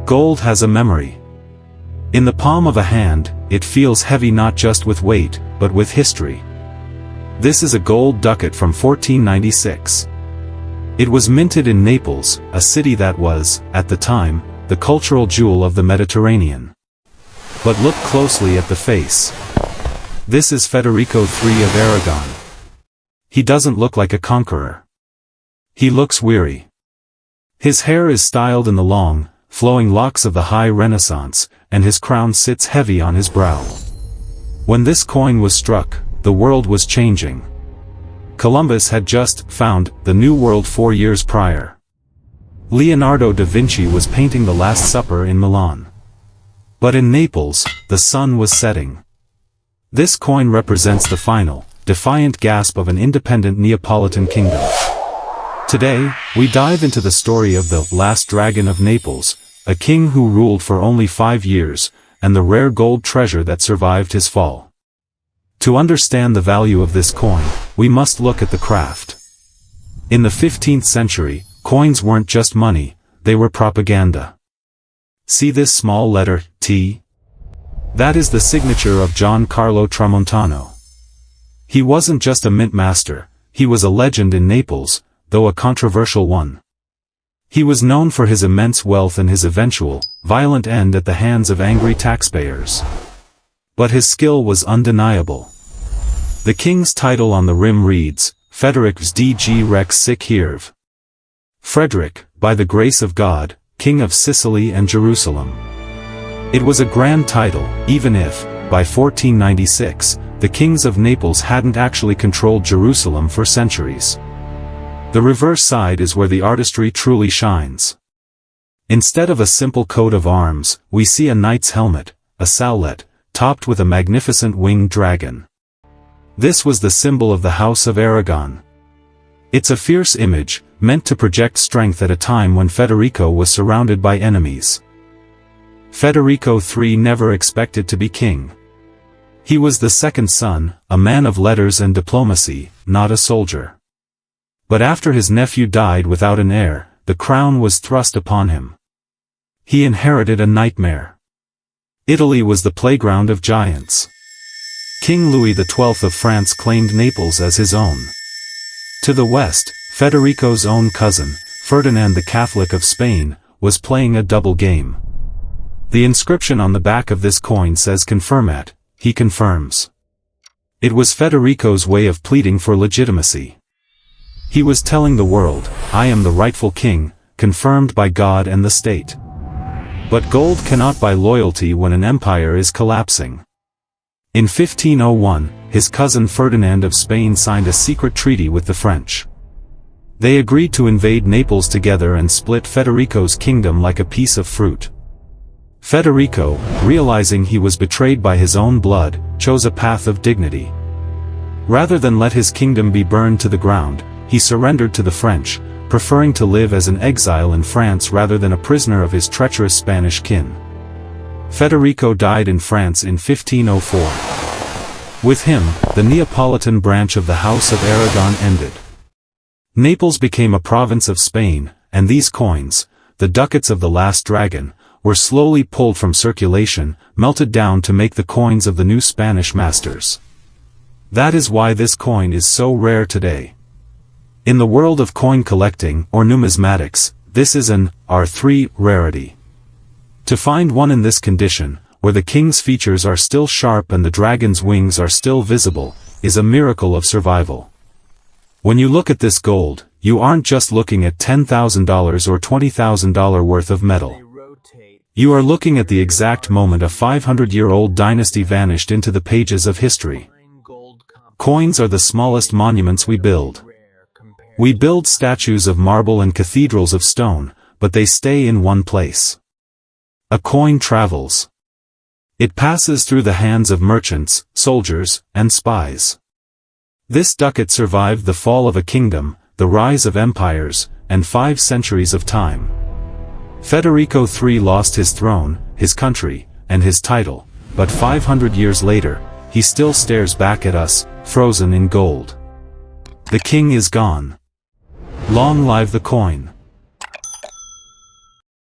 Gold has a memory. In the palm of a hand, it feels heavy not just with weight, but with history. This is a gold ducat from 1496. It was minted in Naples, a city that was, at the time, the cultural jewel of the Mediterranean. But look closely at the face. This is Federico III of Aragon. He doesn't look like a conqueror. He looks weary. His hair is styled in the long, flowing locks of the high Renaissance, and his crown sits heavy on his brow. When this coin was struck, the world was changing. Columbus had just found the New World 4 years prior. Leonardo da Vinci was painting the Last Supper in Milan. But in Naples, the sun was setting. This coin represents the final, defiant gasp of an independent Neapolitan kingdom. Today, we dive into the story of the last dragon of Naples, a king who ruled for only 5 years, and the rare gold treasure that survived his fall. To understand the value of this coin, we must look at the craft. In the 15th century, coins weren't just money, they were propaganda. See this small letter, T? That is the signature of Gian Carlo Tramontano. He wasn't just a mintmaster, he was a legend in Naples, though a controversial one. He was known for his immense wealth and his eventual, violent end at the hands of angry taxpayers. But his skill was undeniable. The king's title on the rim reads, Frederick VDG Rex sic Herve. Frederick, by the grace of God, King of Sicily and Jerusalem. It was a grand title, even if, by 1496, the kings of Naples hadn't actually controlled Jerusalem for centuries. The reverse side is where the artistry truly shines. Instead of a simple coat of arms, we see a knight's helmet, a sallet, topped with a magnificent winged dragon. This was the symbol of the House of Aragon. It's a fierce image, meant to project strength at a time when Federico was surrounded by enemies. Federico III never expected to be king. He was the second son, a man of letters and diplomacy, not a soldier. But after his nephew died without an heir, the crown was thrust upon him. He inherited a nightmare. Italy was the playground of giants. King Louis XII of France claimed Naples as his own. To the west, Federico's own cousin, Ferdinand the Catholic of Spain, was playing a double game. The inscription on the back of this coin says confirmat, he confirms. It was Federico's way of pleading for legitimacy. He was telling the world, I am the rightful king, confirmed by God and the state. But gold cannot buy loyalty when an empire is collapsing. In 1501, his cousin Ferdinand of Spain signed a secret treaty with the French. They agreed to invade Naples together and split Federico's kingdom like a piece of fruit. Federico, realizing he was betrayed by his own blood, chose a path of dignity. Rather than let his kingdom be burned to the ground, he surrendered to the French, preferring to live as an exile in France rather than a prisoner of his treacherous Spanish kin. Federico died in France in 1504. With him, the Neapolitan branch of the House of Aragon ended. Naples became a province of Spain, and these coins, the ducats of the last dragon, were slowly pulled from circulation, melted down to make the coins of the new Spanish masters. That is why this coin is so rare today. In the world of coin collecting, or numismatics, this is an R3 rarity. To find one in this condition, where the king's features are still sharp and the dragon's wings are still visible, is a miracle of survival. When you look at this gold, you aren't just looking at $10,000 or $20,000 worth of metal. You are looking at the exact moment a 500-year-old dynasty vanished into the pages of history. Coins are the smallest monuments we build. We build statues of marble and cathedrals of stone, but they stay in one place. A coin travels. It passes through the hands of merchants, soldiers, and spies. This ducat survived the fall of a kingdom, the rise of empires, and 5 centuries of time. Federico III lost his throne, his country, and his title, but 500 years later, he still stares back at us, frozen in gold. The king is gone. Long live the coin.